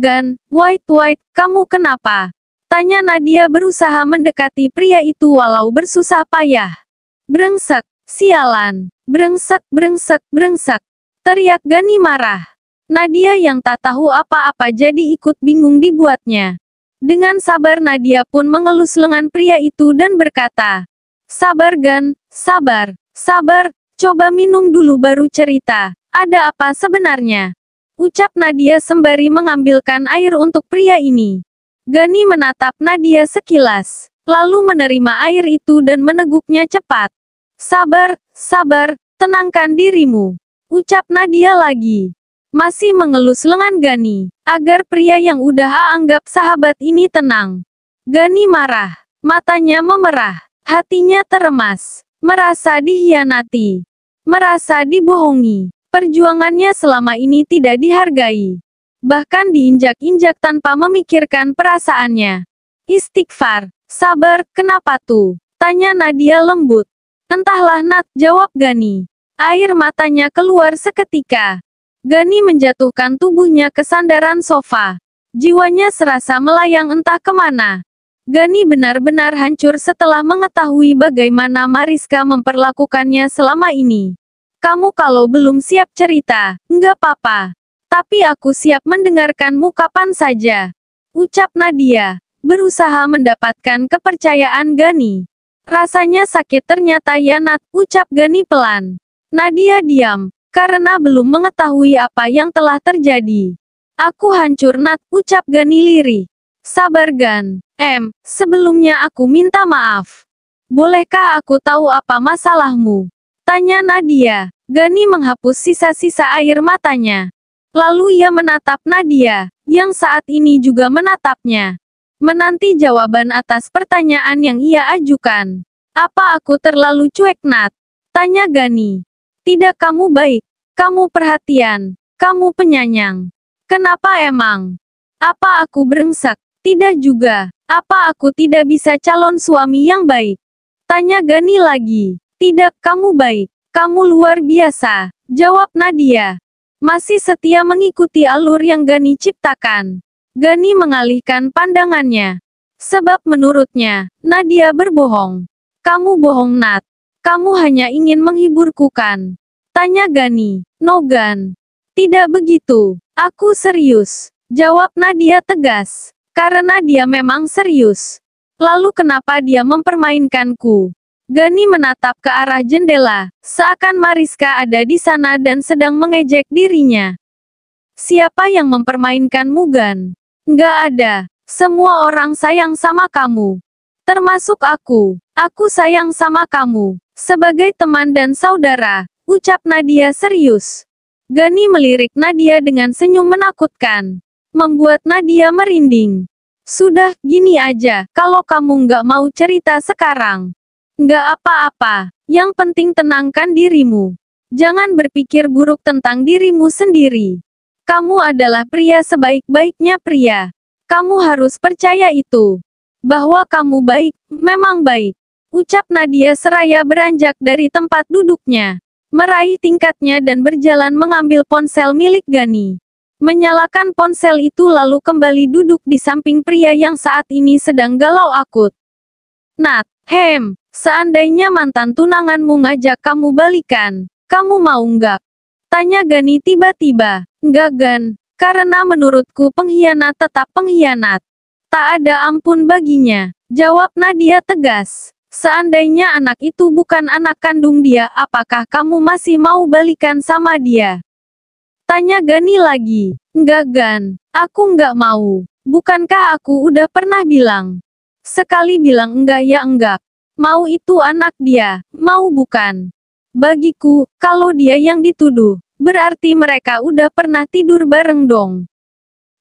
Gan, White, kamu kenapa? Tanya Nadia berusaha mendekati pria itu walau bersusah payah. Brengsek, sialan, brengsek, teriak Gani marah. Nadia yang tak tahu apa-apa jadi ikut bingung dibuatnya. Dengan sabar Nadia pun mengelus lengan pria itu dan berkata, sabar Gan, sabar, coba minum dulu baru cerita, ada apa sebenarnya? Ucap Nadia sembari mengambilkan air untuk pria ini. Gani menatap Nadia sekilas, lalu menerima air itu dan meneguknya cepat. Sabar, tenangkan dirimu. Ucap Nadia lagi. Masih mengelus lengan Gani, agar pria yang udah anggap sahabat ini tenang. Gani marah, matanya memerah, hatinya teremas, merasa dikhianati, merasa dibohongi. Perjuangannya selama ini tidak dihargai. Bahkan diinjak-injak tanpa memikirkan perasaannya. Istighfar, sabar, kenapa tuh? Tanya Nadia lembut. Entahlah Nat, jawab Gani. Air matanya keluar seketika. Gani menjatuhkan tubuhnya ke sandaran sofa. Jiwanya serasa melayang entah kemana. Gani benar-benar hancur setelah mengetahui bagaimana Mariska memperlakukannya selama ini. Kamu kalau belum siap cerita, nggak apa-apa. Tapi aku siap mendengarkanmu kapan saja. Ucap Nadia, berusaha mendapatkan kepercayaan Gani. Rasanya sakit ternyata ya Nat, ucap Gani pelan. Nadia diam, karena belum mengetahui apa yang telah terjadi. Aku hancur Nat, ucap Gani lirih. Sabar Gan, sebelumnya aku minta maaf. Bolehkah aku tahu apa masalahmu? Tanya Nadia. Gani menghapus sisa-sisa air matanya. Lalu ia menatap Nadia, yang saat ini juga menatapnya. Menanti jawaban atas pertanyaan yang ia ajukan. Apa aku terlalu cuek Nat? Tanya Gani. Tidak, kamu baik. Kamu perhatian. Kamu penyayang. Kenapa emang? Apa aku brengsek? Tidak juga. Apa aku tidak bisa calon suami yang baik? Tanya Gani lagi. Tidak, kamu baik. Kamu luar biasa, jawab Nadia. Masih setia mengikuti alur yang Gani ciptakan. Gani mengalihkan pandangannya. Sebab menurutnya, Nadia berbohong. Kamu bohong Nat. Kamu hanya ingin menghiburku kan? Tanya Gani. No Gan. Tidak begitu. Aku serius. Jawab Nadia tegas. Karena dia memang serius. Lalu kenapa dia mempermainkanku? Gani menatap ke arah jendela, seakan Mariska ada di sana dan sedang mengejek dirinya. Siapa yang mempermainkanmu Gan? Nggak ada. Semua orang sayang sama kamu. Termasuk aku. Aku sayang sama kamu. Sebagai teman dan saudara, ucap Nadia serius. Gani melirik Nadia dengan senyum menakutkan. Membuat Nadia merinding. Sudah, gini aja, kalau kamu nggak mau cerita sekarang. Nggak apa-apa, yang penting tenangkan dirimu. Jangan berpikir buruk tentang dirimu sendiri. Kamu adalah pria sebaik-baiknya pria. Kamu harus percaya itu. Bahwa kamu baik, memang baik. Ucap Nadia seraya beranjak dari tempat duduknya. Meraih tingkatnya dan berjalan mengambil ponsel milik Gani. Menyalakan ponsel itu lalu kembali duduk di samping pria yang saat ini sedang galau akut. Nat, seandainya mantan tunanganmu ngajak kamu balikan, kamu mau nggak? Tanya Gani tiba-tiba. Nggak Gan, karena menurutku pengkhianat tetap pengkhianat. Tak ada ampun baginya, jawab Nadia tegas. Seandainya anak itu bukan anak kandung dia, apakah kamu masih mau balikan sama dia? Tanya Gani lagi. Nggak Gan, aku nggak mau. Bukankah aku udah pernah bilang? Sekali bilang enggak ya enggak. Mau itu anak dia, mau bukan. Bagiku, kalau dia yang dituduh, berarti mereka udah pernah tidur bareng dong.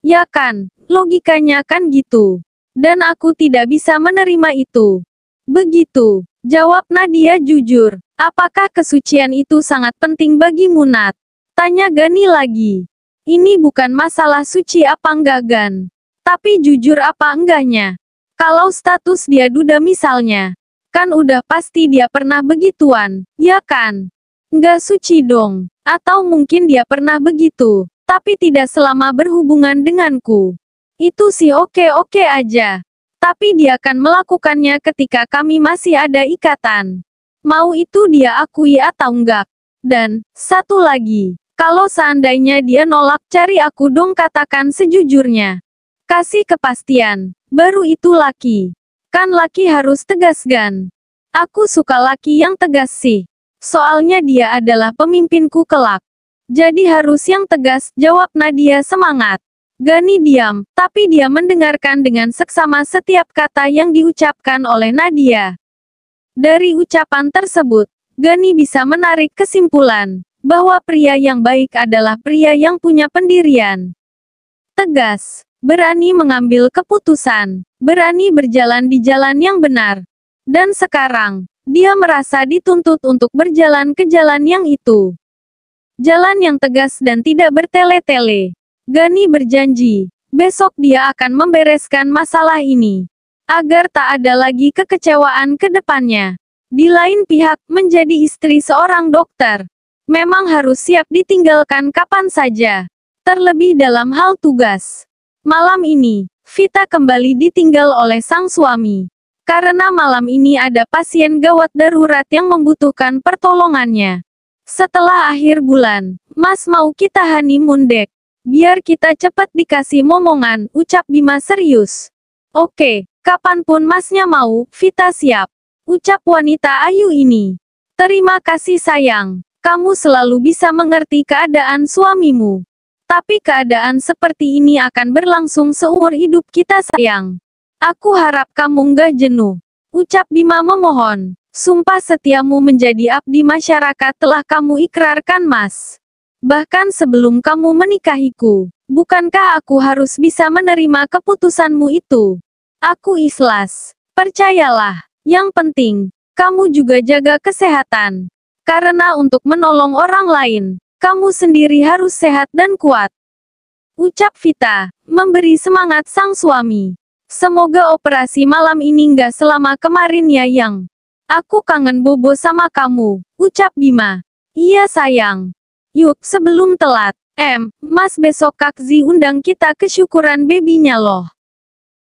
Ya kan, logikanya kan gitu. Dan aku tidak bisa menerima itu. Begitu, jawab Nadia jujur. Apakah kesucian itu sangat penting bagimu Nat? Tanya Gani lagi. Ini bukan masalah suci apa enggak Gan. Tapi jujur apa enggaknya. Kalau status dia duda misalnya. Kan udah pasti dia pernah begituan, ya kan? Nggak suci dong. Atau mungkin dia pernah begitu, Tapi tidak selama berhubungan denganku. Itu sih oke-oke aja. Tapi dia akan melakukannya ketika kami masih ada ikatan. Mau itu dia akui atau enggak. Dan, satu lagi. Kalau seandainya dia nolak, cari aku dong, katakan sejujurnya. Kasih kepastian. Baru itu laki. Kan laki harus tegas Gan. Aku suka laki yang tegas sih. Soalnya dia adalah pemimpinku kelak. Jadi harus yang tegas, jawab Nadia semangat. Gani diam, tapi dia mendengarkan dengan seksama setiap kata yang diucapkan oleh Nadia. Dari ucapan tersebut, Gani bisa menarik kesimpulan bahwa pria yang baik adalah pria yang punya pendirian. Tegas, berani mengambil keputusan, berani berjalan di jalan yang benar. Dan sekarang, dia merasa dituntut untuk berjalan ke jalan yang itu. Jalan yang tegas dan tidak bertele-tele. Gani berjanji, besok dia akan membereskan masalah ini. Agar tak ada lagi kekecewaan ke depannya. Di lain pihak, menjadi istri seorang dokter. Memang harus siap ditinggalkan kapan saja. Terlebih dalam hal tugas. Malam ini, Vita kembali ditinggal oleh sang suami. Karena malam ini ada pasien gawat darurat yang membutuhkan pertolongannya. Setelah akhir bulan, Mas mau kita honeymoon dek. Biar kita cepat dikasih momongan, ucap Bima serius. Oke, kapanpun masnya mau, Vita siap. Ucap wanita ayu ini. Terima kasih sayang, kamu selalu bisa mengerti keadaan suamimu. Tapi keadaan seperti ini akan berlangsung seumur hidup kita sayang. Aku harap kamu nggak jenuh. Ucap Bima memohon. Sumpah setiamu menjadi abdi masyarakat telah kamu ikrarkan Mas. Bahkan sebelum kamu menikahiku, bukankah aku harus bisa menerima keputusanmu itu? Aku ikhlas. Percayalah, yang penting, kamu juga jaga kesehatan. Karena untuk menolong orang lain, kamu sendiri harus sehat dan kuat. Ucap Vita, memberi semangat sang suami. Semoga operasi malam ini nggak selama kemarin ya Yang. Aku kangen bobo sama kamu, ucap Bima. Iya sayang. Yuk, sebelum telat. Mas besok Kak Zi undang kita ke syukuran bebinya loh.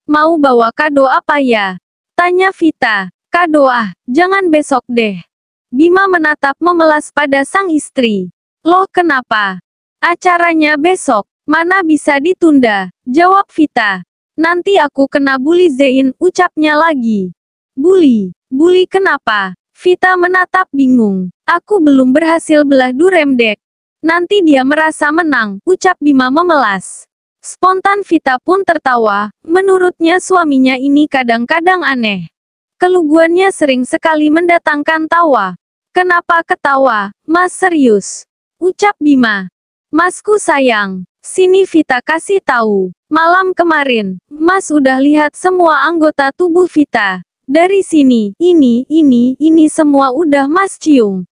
Mau bawa kado apa ya? Tanya Vita. Kado jangan besok deh. Bima menatap memelas pada sang istri. Loh kenapa? Acaranya besok, mana bisa ditunda? Jawab Vita. Nanti aku kena bully Zein, ucapnya lagi. Bully? Bully kenapa? Vita menatap bingung. Aku belum berhasil belah Durem dek. Nanti dia merasa menang, ucap Bima memelas. Spontan Vita pun tertawa, menurutnya suaminya ini kadang-kadang aneh. Keluguannya sering sekali mendatangkan tawa. Kenapa ketawa, Mas serius? Ucap Bima. Masku sayang, sini Vita kasih tahu. Malam kemarin, Mas udah lihat semua anggota tubuh Vita. Dari sini, ini semua udah Mas cium.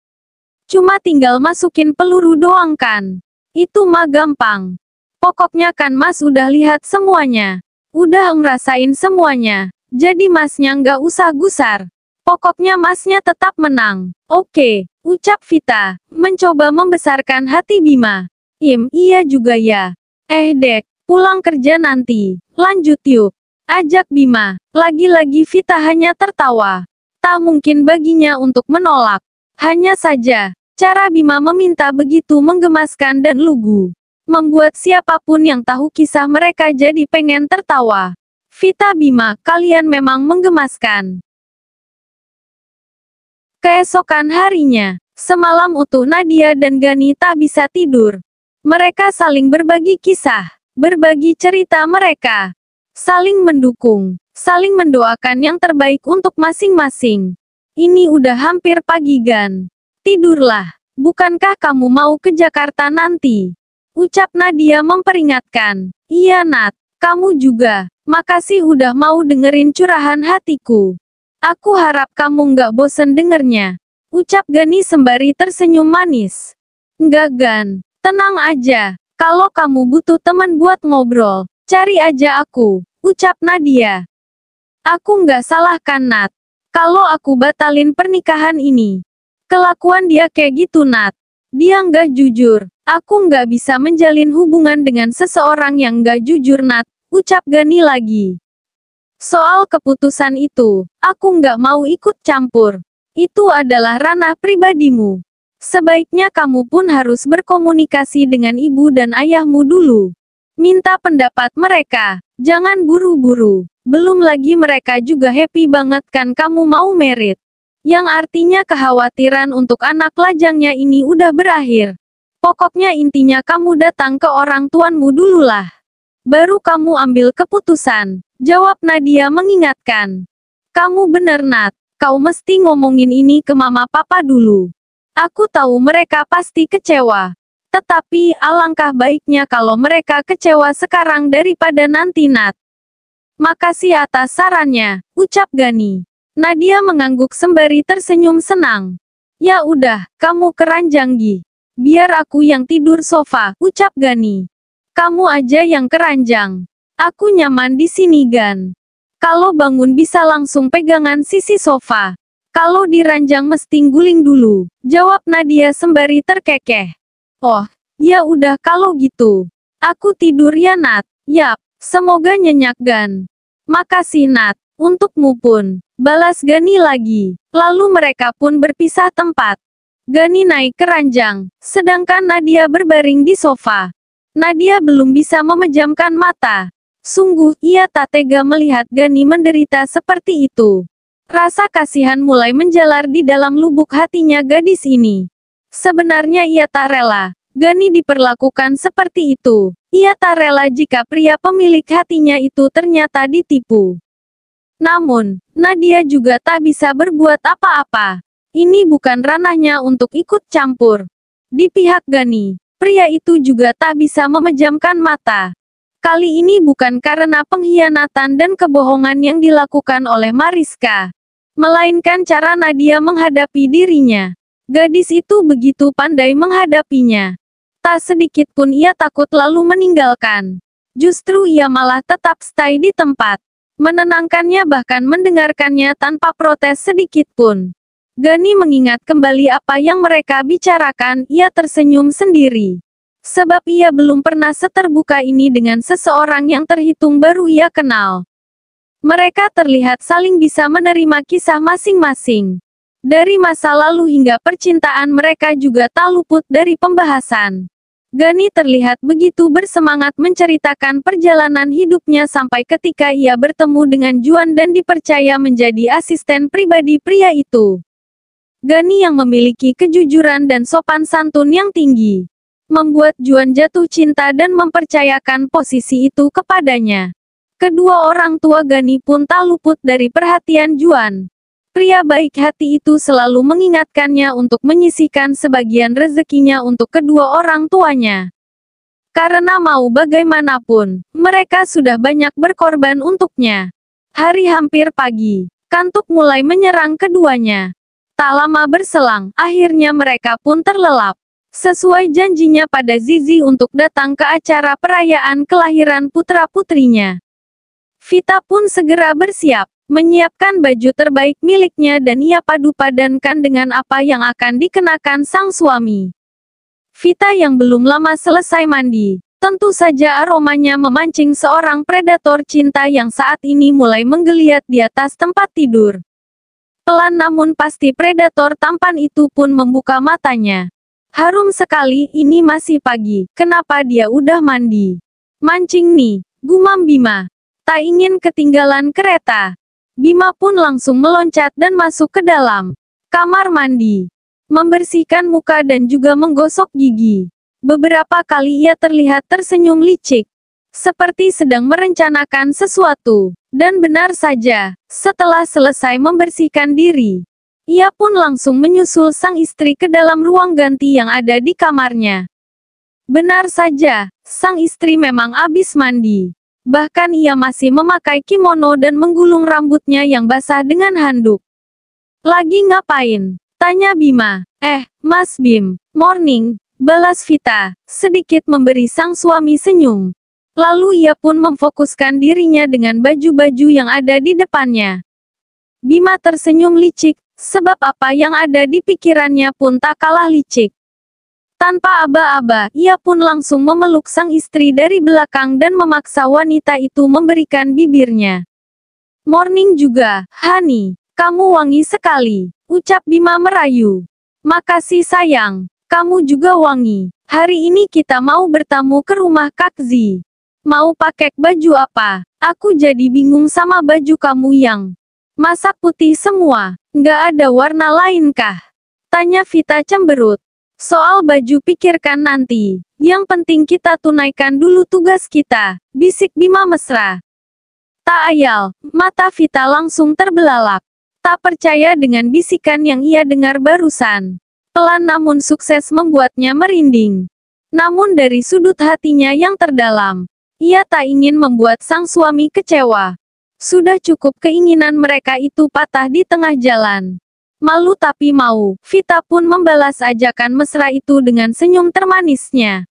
Cuma tinggal masukin peluru doang kan? Itu mah gampang. Pokoknya kan Mas udah lihat semuanya. Udah ngerasain semuanya. Jadi Masnya nggak usah gusar. Pokoknya Masnya tetap menang. Oke, ucap Vita, mencoba membesarkan hati Bima. Iya juga ya. Dek, pulang kerja nanti. Lanjut yuk. Ajak Bima. Lagi-lagi Vita hanya tertawa. Tak mungkin baginya untuk menolak. Hanya saja, cara Bima meminta begitu menggemaskan dan lugu. Membuat siapapun yang tahu kisah mereka jadi pengen tertawa. Vita Bima, kalian memang menggemaskan. Keesokan harinya, semalam utuh Nadia dan Gani tak bisa tidur. Mereka saling berbagi kisah, berbagi cerita mereka. Saling mendukung, saling mendoakan yang terbaik untuk masing-masing. Ini udah hampir pagi Gan. Tidurlah, bukankah kamu mau ke Jakarta nanti? Ucap Nadia memperingatkan. Iya Nat, kamu juga. Makasih udah mau dengerin curahan hatiku. Aku harap kamu nggak bosen dengernya. Ucap Gani sembari tersenyum manis. Nggak Gan, tenang aja. Kalau kamu butuh teman buat ngobrol, cari aja aku. Ucap Nadia. Aku nggak salah kan Nat? Kalau aku batalin pernikahan ini. Kelakuan dia kayak gitu Nat. Dia nggak jujur. Aku nggak bisa menjalin hubungan dengan seseorang yang nggak jujur, Nat, ucap Gani lagi. Soal keputusan itu, aku nggak mau ikut campur. Itu adalah ranah pribadimu. Sebaiknya kamu pun harus berkomunikasi dengan ibu dan ayahmu dulu. Minta pendapat mereka, jangan buru-buru. Belum lagi mereka juga happy banget kan kamu mau merit. Yang artinya kekhawatiran untuk anak lajangnya ini udah berakhir. Pokoknya intinya kamu datang ke orang tuanmu dululah. Baru kamu ambil keputusan, jawab Nadia mengingatkan. Kamu bener, Nat. Kau mesti ngomongin ini ke mama papa dulu. Aku tahu mereka pasti kecewa. Tetapi, alangkah baiknya kalau mereka kecewa sekarang daripada nanti, Nat. Makasih atas sarannya, ucap Gani. Nadia mengangguk sembari tersenyum senang. Ya udah, kamu keranjang Gi. Biar aku yang tidur sofa, ucap Gani. Kamu aja yang keranjang. Aku nyaman di sini, Gan. Kalau bangun bisa langsung pegangan sisi sofa. Kalau di ranjang mesti guling dulu, jawab Nadia sembari terkekeh. Oh, ya udah kalau gitu. Aku tidur ya, Nat. Yap, semoga nyenyak, Gan. Makasih, Nat. Untukmu pun. Balas Gani lagi. Lalu mereka pun berpisah tempat. Gani naik ke ranjang, sedangkan Nadia berbaring di sofa. Nadia belum bisa memejamkan mata. Sungguh, ia tak tega melihat Gani menderita seperti itu. Rasa kasihan mulai menjalar di dalam lubuk hatinya gadis ini. Sebenarnya ia tak rela Gani diperlakukan seperti itu. Ia tak rela jika pria pemilik hatinya itu ternyata ditipu. Namun, Nadia juga tak bisa berbuat apa-apa. Ini bukan ranahnya untuk ikut campur. Di pihak Gani, pria itu juga tak bisa memejamkan mata. Kali ini bukan karena pengkhianatan dan kebohongan yang dilakukan oleh Mariska, melainkan cara Nadia menghadapi dirinya. Gadis itu begitu pandai menghadapinya. Tak sedikit pun ia takut lalu meninggalkan. Justru ia malah tetap stay di tempat. Menenangkannya bahkan mendengarkannya tanpa protes sedikit pun. Gani mengingat kembali apa yang mereka bicarakan, ia tersenyum sendiri. Sebab ia belum pernah seterbuka ini dengan seseorang yang terhitung baru ia kenal. Mereka terlihat saling bisa menerima kisah masing-masing. Dari masa lalu hingga percintaan mereka juga tak luput dari pembahasan. Gani terlihat begitu bersemangat menceritakan perjalanan hidupnya sampai ketika ia bertemu dengan Juan dan dipercaya menjadi asisten pribadi pria itu. Gani yang memiliki kejujuran dan sopan santun yang tinggi, membuat Juan jatuh cinta dan mempercayakan posisi itu kepadanya. Kedua orang tua Gani pun tak luput dari perhatian Juan. Pria baik hati itu selalu mengingatkannya untuk menyisihkan sebagian rezekinya untuk kedua orang tuanya. Karena mau bagaimanapun, mereka sudah banyak berkorban untuknya. Hari hampir pagi, kantuk mulai menyerang keduanya. Tak lama berselang, akhirnya mereka pun terlelap. Sesuai janjinya pada Zizi untuk datang ke acara perayaan kelahiran putra-putrinya. Vita pun segera bersiap, menyiapkan baju terbaik miliknya dan ia padu-padankan dengan apa yang akan dikenakan sang suami. Vita yang belum lama selesai mandi, tentu saja aromanya memancing seorang predator cinta yang saat ini mulai menggeliat di atas tempat tidur. Pelan namun pasti predator tampan itu pun membuka matanya. Harum sekali, ini masih pagi, kenapa dia udah mandi? Mancing nih, gumam Bima. Tak ingin ketinggalan kereta. Bima pun langsung meloncat dan masuk ke dalam kamar mandi. Membersihkan muka dan juga menggosok gigi. Beberapa kali ia terlihat tersenyum licik. Seperti sedang merencanakan sesuatu. Dan benar saja, setelah selesai membersihkan diri, ia pun langsung menyusul sang istri ke dalam ruang ganti yang ada di kamarnya. Benar saja, sang istri memang habis mandi. Bahkan ia masih memakai kimono dan menggulung rambutnya yang basah dengan handuk. Lagi ngapain? Tanya Bima. Mas Bim, morning, balas Vita, sedikit memberi sang suami senyum. Lalu ia pun memfokuskan dirinya dengan baju-baju yang ada di depannya. Bima tersenyum licik, sebab apa yang ada di pikirannya pun tak kalah licik. Tanpa aba-aba, ia pun langsung memeluk sang istri dari belakang dan memaksa wanita itu memberikan bibirnya. Morning juga, Hani. Kamu wangi sekali, ucap Bima merayu. Makasih sayang, kamu juga wangi. Hari ini kita mau bertamu ke rumah Kak Zi. Mau pakai baju apa? Aku jadi bingung sama baju kamu yang masak putih semua. Nggak ada warna lain kah? Tanya Vita cemberut. Soal baju pikirkan nanti. Yang penting kita tunaikan dulu tugas kita, bisik Bima mesra. Tak ayal, mata Vita langsung terbelalak. Tak percaya dengan bisikan yang ia dengar barusan. Pelan namun sukses membuatnya merinding. Namun dari sudut hatinya yang terdalam, ia tak ingin membuat sang suami kecewa. Sudah cukup keinginan mereka itu patah di tengah jalan. Malu tapi mau, Vita pun membalas ajakan mesra itu dengan senyum termanisnya.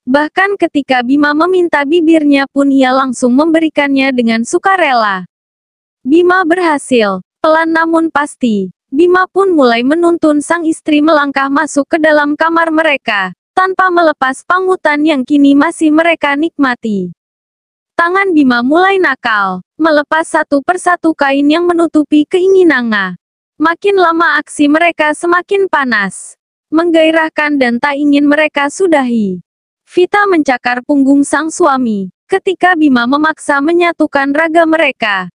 Bahkan ketika Bima meminta bibirnya pun ia langsung memberikannya dengan sukarela. Bima berhasil, pelan namun pasti. Bima pun mulai menuntun sang istri melangkah masuk ke dalam kamar mereka, tanpa melepas pangutan yang kini masih mereka nikmati. Tangan Bima mulai nakal, melepas satu persatu kain yang menutupi keinginannya. Makin lama aksi mereka semakin panas, menggairahkan dan tak ingin mereka sudahi. Vita mencakar punggung sang suami, ketika Bima memaksa menyatukan raga mereka.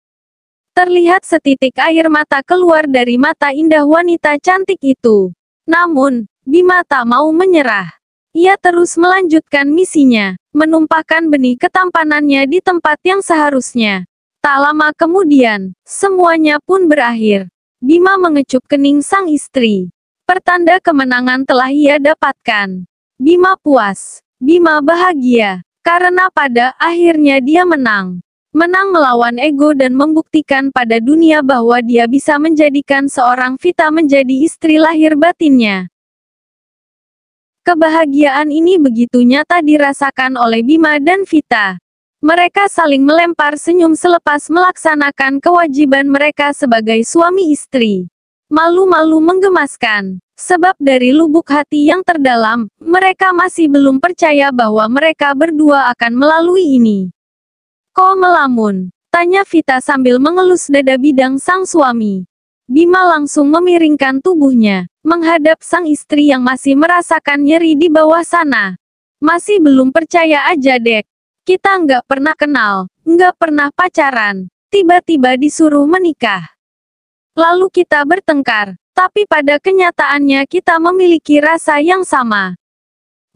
Terlihat setitik air mata keluar dari mata indah wanita cantik itu. Namun, Bima tak mau menyerah. Ia terus melanjutkan misinya, menumpahkan benih ketampanannya di tempat yang seharusnya. Tak lama kemudian, semuanya pun berakhir. Bima mengecup kening sang istri. Pertanda kemenangan telah ia dapatkan. Bima puas. Bima bahagia. Karena pada akhirnya dia menang. Menang melawan ego dan membuktikan pada dunia bahwa dia bisa menjadikan seorang Vita menjadi istri lahir batinnya. Kebahagiaan ini begitu nyata dirasakan oleh Bima dan Vita. Mereka saling melempar senyum selepas melaksanakan kewajiban mereka sebagai suami istri. Malu-malu menggemaskan, sebab dari lubuk hati yang terdalam, mereka masih belum percaya bahwa mereka berdua akan melalui ini. Kok melamun? Tanya Vita sambil mengelus dada bidang sang suami. Bima langsung memiringkan tubuhnya, menghadap sang istri yang masih merasakan nyeri di bawah sana. Masih belum percaya aja dek. Kita nggak pernah kenal, nggak pernah pacaran, tiba-tiba disuruh menikah. Lalu kita bertengkar, tapi pada kenyataannya kita memiliki rasa yang sama.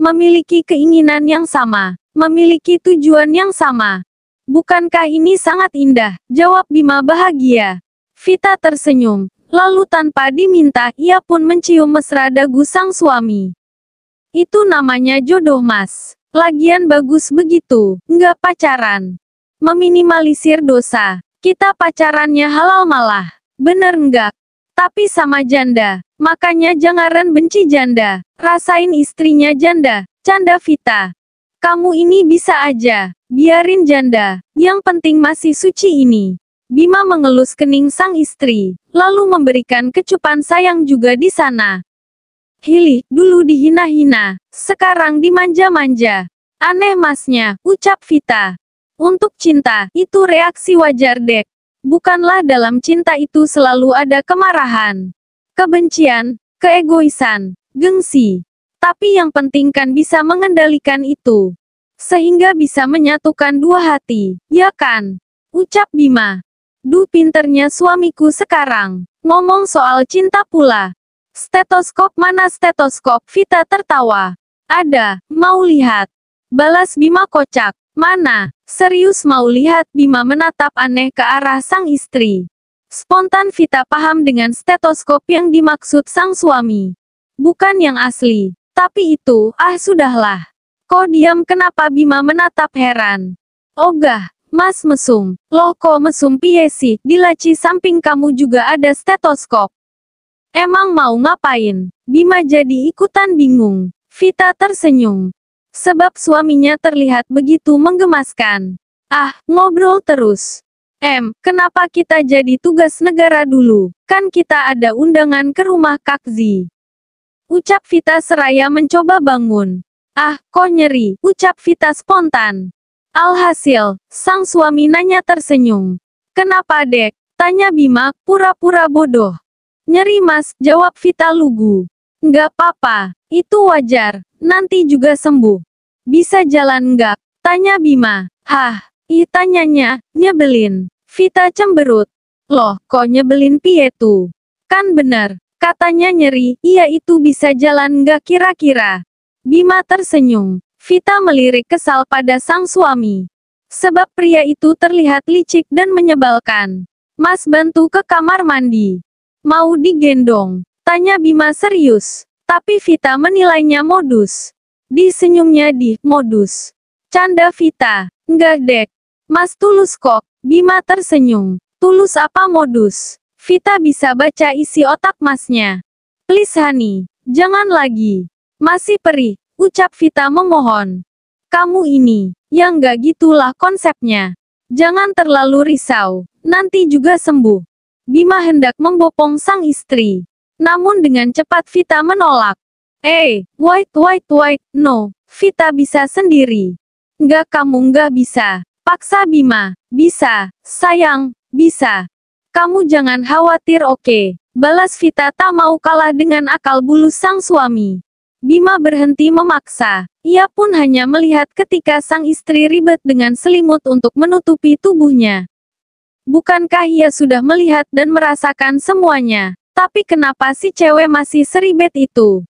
Memiliki keinginan yang sama, memiliki tujuan yang sama. Bukankah ini sangat indah? Jawab Bima bahagia. Vita tersenyum, lalu tanpa diminta, ia pun mencium mesra dagu sang suami. Itu namanya jodoh mas. Lagian bagus begitu, nggak pacaran. Meminimalisir dosa. Kita pacarannya halal malah. Bener nggak? Tapi sama janda. Makanya jangan benci janda. Rasain istrinya janda. Canda Vita. Kamu ini bisa aja. Biarin janda. Yang penting masih suci ini. Bima mengelus kening sang istri. Lalu memberikan kecupan sayang juga di sana. Hilih, dulu dihina-hina, sekarang dimanja-manja. Aneh masnya, ucap Vita. Untuk cinta, itu reaksi wajar dek. Bukanlah dalam cinta itu selalu ada kemarahan, kebencian, keegoisan, gengsi. Tapi yang penting kan bisa mengendalikan itu. Sehingga bisa menyatukan dua hati, ya kan? Ucap Bima. Duh pinternya suamiku sekarang. Ngomong soal cinta pula. Stetoskop mana stetoskop? Vita tertawa. Ada, mau lihat. Balas Bima kocak. Mana? Serius mau lihat? Bima menatap aneh ke arah sang istri. Spontan Vita paham dengan stetoskop yang dimaksud sang suami. Bukan yang asli. Tapi itu, sudahlah. Kok diam kenapa? Bima menatap heran. Ogah, mas mesum. Loh kok mesum piye sih? Di laci samping kamu juga ada stetoskop. Emang mau ngapain? Bima jadi ikutan bingung. Vita tersenyum. Sebab suaminya terlihat begitu menggemaskan. Ngobrol terus. Kenapa kita jadi tugas negara dulu? Kan kita ada undangan ke rumah Kak Zi. Ucap Vita seraya mencoba bangun. Ah, kok nyeri, ucap Vita spontan. Alhasil, sang suami nanya tersenyum. Kenapa dek? Tanya Bima, pura-pura bodoh. Nyeri mas, jawab Vita lugu. Nggak apa-apa, itu wajar, nanti juga sembuh. Bisa jalan nggak? Tanya Bima. Hah, tanyanya, nyebelin. Vita cemberut. Loh, kok nyebelin pie tuh? Kan bener, katanya nyeri, iya itu bisa jalan nggak kira-kira? Bima tersenyum. Vita melirik kesal pada sang suami. Sebab pria itu terlihat licik dan menyebalkan. Mas bantu ke kamar mandi. Mau digendong? Tanya Bima serius. Tapi Vita menilainya modus. Disenyumnya di modus. Canda Vita. Enggak dek. Mas tulus kok. Bima tersenyum. Tulus apa modus? Vita bisa baca isi otak masnya. Please honey, jangan lagi. Masih perih, ucap Vita memohon. Kamu ini, yang nggak gitulah konsepnya. Jangan terlalu risau, nanti juga sembuh. Bima hendak membopong sang istri. Namun dengan cepat Vita menolak. Wait, no. Vita bisa sendiri. Nggak kamu nggak bisa. Paksa Bima. Bisa, sayang, bisa. Kamu jangan khawatir oke. Balas Vita tak mau kalah dengan akal bulus sang suami. Bima berhenti memaksa. Ia pun hanya melihat ketika sang istri ribet dengan selimut untuk menutupi tubuhnya. Bukankah ia sudah melihat dan merasakan semuanya? Tapi kenapa si cewek masih seribet itu?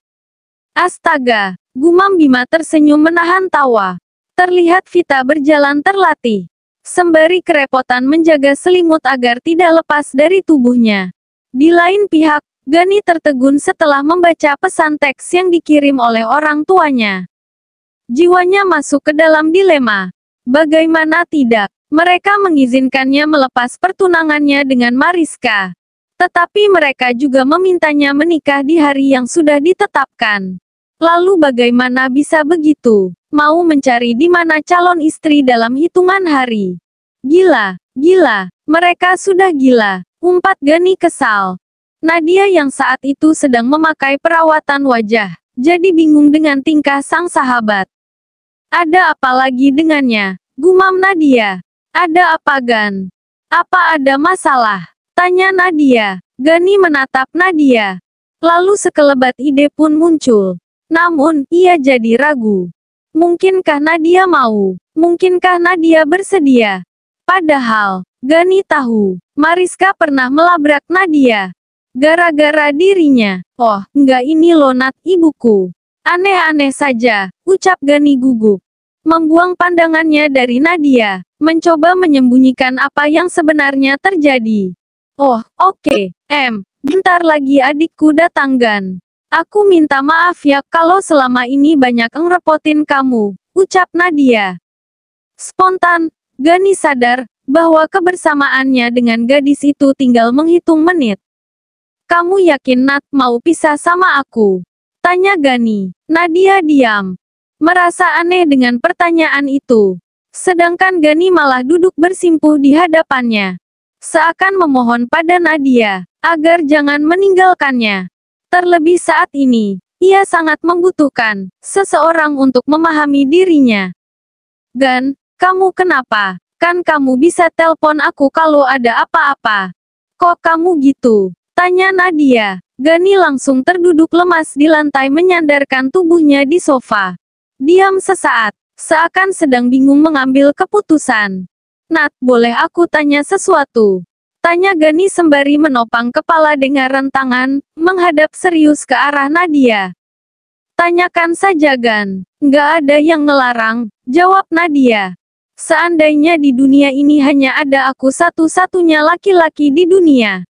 Astaga, gumam Bima tersenyum menahan tawa. Terlihat Vita berjalan terlatih. Sembari kerepotan menjaga selimut agar tidak lepas dari tubuhnya. Di lain pihak, Gani tertegun setelah membaca pesan teks yang dikirim oleh orang tuanya. Jiwanya masuk ke dalam dilema. Bagaimana tidak? Mereka mengizinkannya melepas pertunangannya dengan Mariska. Tetapi mereka juga memintanya menikah di hari yang sudah ditetapkan. Lalu bagaimana bisa begitu? Mau mencari di mana calon istri dalam hitungan hari. Gila, mereka sudah gila, umpat Gani kesal. Nadia yang saat itu sedang memakai perawatan wajah, jadi bingung dengan tingkah sang sahabat. Ada apa lagi dengannya? Gumam Nadia. Ada apa Gan? Apa ada masalah? Tanya Nadia. Gani menatap Nadia. Lalu sekelebat ide pun muncul. Namun, ia jadi ragu. Mungkinkah Nadia mau? Mungkinkah Nadia bersedia? Padahal, Gani tahu, Mariska pernah melabrak Nadia. Gara-gara dirinya. Oh, enggak ini loh Nat, ibuku. Aneh-aneh saja, ucap Gani gugup. Membuang pandangannya dari Nadia, mencoba menyembunyikan apa yang sebenarnya terjadi. Oh, oke, bentar lagi adikku datang Gan. Aku minta maaf ya kalau selama ini banyak ngerepotin kamu, ucap Nadia. Spontan, Gani sadar bahwa kebersamaannya dengan gadis itu tinggal menghitung menit. Kamu yakin Nat mau pisah sama aku? Tanya Gani. Nadia diam. Merasa aneh dengan pertanyaan itu. Sedangkan Gani malah duduk bersimpuh di hadapannya. Seakan memohon pada Nadia agar jangan meninggalkannya. Terlebih saat ini, ia sangat membutuhkan seseorang untuk memahami dirinya. Gan, kamu kenapa? Kan kamu bisa telepon aku kalau ada apa-apa. Kok kamu gitu? Tanya Nadia. Gani langsung terduduk lemas di lantai menyandarkan tubuhnya di sofa. Diam sesaat, seakan sedang bingung mengambil keputusan. Nat, boleh aku tanya sesuatu? Tanya Gani sembari menopang kepala dengan rentangan, menghadap serius ke arah Nadia. Tanyakan saja Gan, nggak ada yang ngelarang, jawab Nadia. Seandainya di dunia ini hanya ada aku satu-satunya laki-laki di dunia.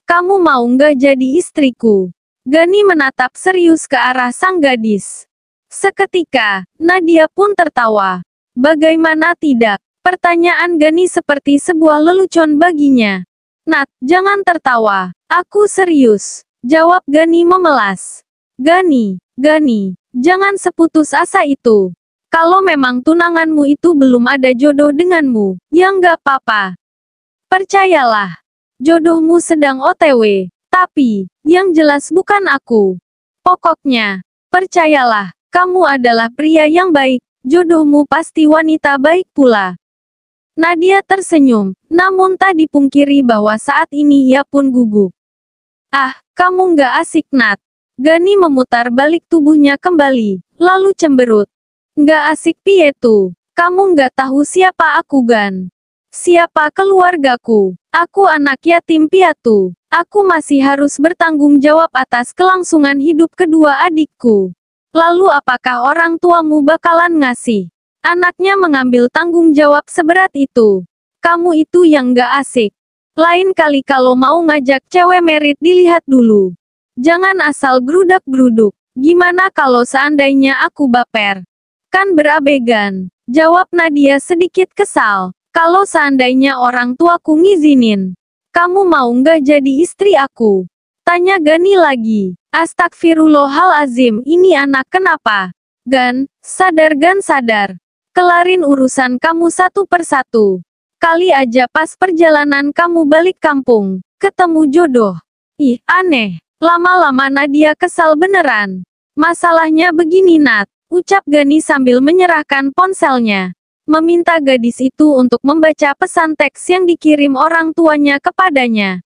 Kamu mau nggak jadi istriku? Gani menatap serius ke arah sang gadis. Seketika, Nadia pun tertawa. Bagaimana tidak? Pertanyaan Gani seperti sebuah lelucon baginya. Nat, jangan tertawa. Aku serius. Jawab Gani memelas. Gani, jangan seputus asa itu. Kalau memang tunanganmu itu belum ada jodoh denganmu, ya nggak apa-apa. Percayalah. Jodohmu sedang OTW. Tapi, yang jelas bukan aku. Pokoknya, percayalah, kamu adalah pria yang baik, jodohmu pasti wanita baik pula. Nadia tersenyum, namun tak dipungkiri bahwa saat ini ia pun gugup. Ah, kamu nggak asik Nat. Gani memutar balik tubuhnya kembali, lalu cemberut. Nggak asik piye tuh? Kamu nggak tahu siapa aku Gan? Siapa keluargaku? Aku anak yatim piatu. Aku masih harus bertanggung jawab atas kelangsungan hidup kedua adikku. Lalu apakah orang tuamu bakalan ngasih anaknya mengambil tanggung jawab seberat itu? Kamu itu yang nggak asik. Lain kali kalau mau ngajak cewek merit dilihat dulu. Jangan asal gerudak-geruduk. Gimana kalau seandainya aku baper? Kan berabegan. Jawab Nadia sedikit kesal. Kalau seandainya orang tuaku ngizinin, kamu mau nggak jadi istri aku? Tanya Gani lagi. Astagfirullahalazim, ini anak kenapa? Gan, sadar. Kelarin urusan kamu satu persatu. Kali aja pas perjalanan kamu balik kampung, ketemu jodoh. Ih, aneh. Lama-lama Nadia kesal beneran. Masalahnya begini Nat, ucap Gani sambil menyerahkan ponselnya. Meminta gadis itu untuk membaca pesan teks yang dikirim orang tuanya kepadanya.